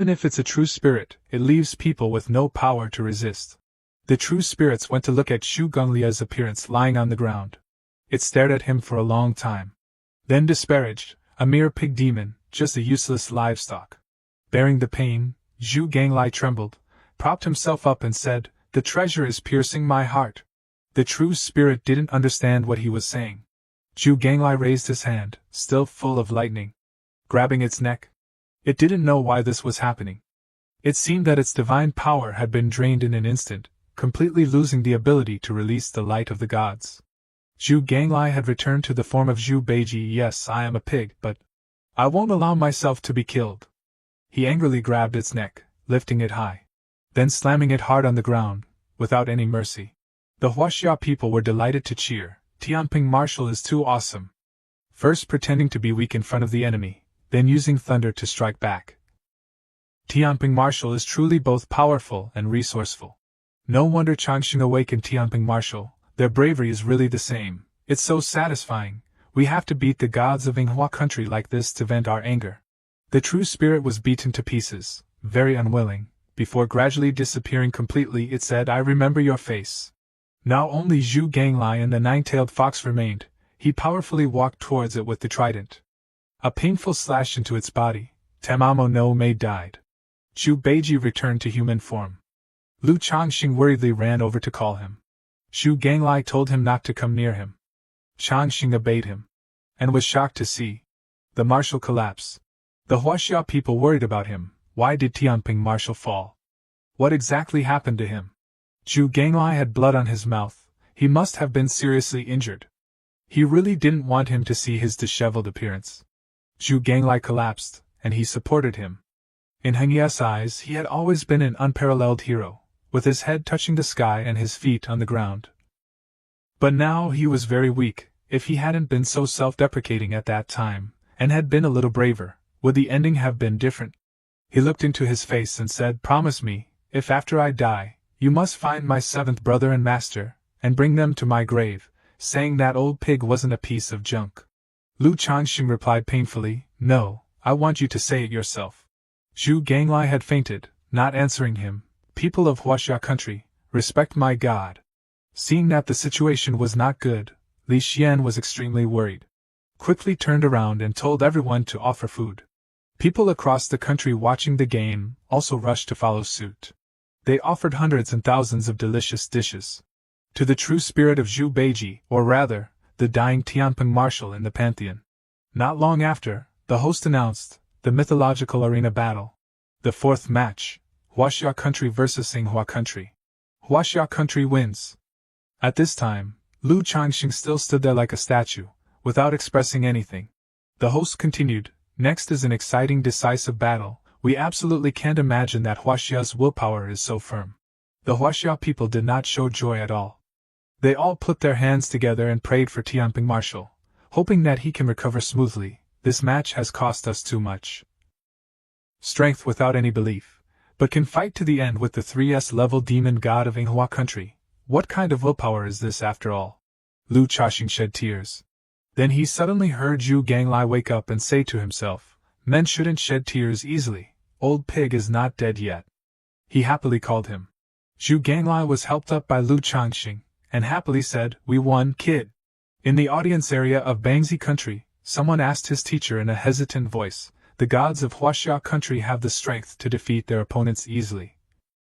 Even if it's a true spirit, it leaves people with no power to resist. The true spirits went to look at Zhu Gonglia's appearance lying on the ground. It stared at him for a long time. Then disparaged, a mere pig demon, just a useless livestock. Bearing the pain, Zhu Ganglai trembled, propped himself up and said, "The treasure is piercing my heart." The true spirit didn't understand what he was saying. Zhu Ganglai raised his hand, still full of lightning, grabbing its neck. It didn't know why this was happening. It seemed that its divine power had been drained in an instant, completely losing the ability to release the light of the gods. Zhu Ganglai had returned to the form of Zhu Beiji. "Yes, I am a pig, but I won't allow myself to be killed." He angrily grabbed its neck, lifting it high, then slamming it hard on the ground, without any mercy. The Huaxia people were delighted to cheer. Tianping Marshal is too awesome. First pretending to be weak in front of the enemy, then using thunder to strike back. Tianping Marshal is truly both powerful and resourceful. No wonder Changxing awakened Tianping Marshal. Their bravery is really the same. It's so satisfying. We have to beat the gods of Yinghua country like this to vent our anger. The true spirit was beaten to pieces, very unwilling. Before gradually disappearing completely, it said, "I remember your face." Now only Zhu Ganglai and the nine-tailed fox remained. He powerfully walked towards it with the trident. A painful slash into its body. Tamamo no Mei died. Zhu Beiji returned to human form. Lu Changxing worriedly ran over to call him. Zhu Ganglai told him not to come near him. Changxing obeyed him, and was shocked to see the marshal collapse. The Huaxia people worried about him. Why did Tianping Marshal fall? What exactly happened to him? Zhu Ganglai had blood on his mouth. He must have been seriously injured. He really didn't want him to see his disheveled appearance. Zhu Ganglai collapsed, and he supported him. In Heng Ye's eyes, he had always been an unparalleled hero, with his head touching the sky and his feet on the ground. But now he was very weak. If he hadn't been so self-deprecating at that time, and had been a little braver, would the ending have been different? He looked into his face and said, "Promise me, if after I die, you must find my seventh brother and master, and bring them to my grave, saying that old pig wasn't a piece of junk." Lu Changxing replied painfully, "No, I want you to say it yourself." Zhu Ganglai had fainted, not answering him. "People of Huaxia country, respect my god." Seeing that the situation was not good, Li Xian was extremely worried. Quickly turned around and told everyone to offer food. People across the country watching the game also rushed to follow suit. They offered hundreds and thousands of delicious dishes to the true spirit of Zhu Beiji, or rather, the dying Tianping Marshal in the Pantheon. Not long after, the host announced the mythological arena battle. The fourth match, Huaxia country versus Yinghua country. Huaxia country wins. At this time, Lu Changxing still stood there like a statue, without expressing anything. The host continued, "Next is an exciting decisive battle. We absolutely can't imagine that Huaxia's willpower is so firm." The Huaxia people did not show joy at all. They all put their hands together and prayed for Tianping Marshal, hoping that he can recover smoothly. "This match has cost us too much strength without any belief, but can fight to the end with the 3S level demon god of Yinghua country. What kind of willpower is this after all?" Lu Changxing shed tears. Then he suddenly heard Zhu Ganglai wake up and say to himself, "Men shouldn't shed tears easily. Old pig is not dead yet." He happily called him. Zhu Ganglai was helped up by Lu Changxing, and happily said, "We won, kid." In the audience area of Bangzi country, someone asked his teacher in a hesitant voice, "The gods of Huaxia country have the strength to defeat their opponents easily.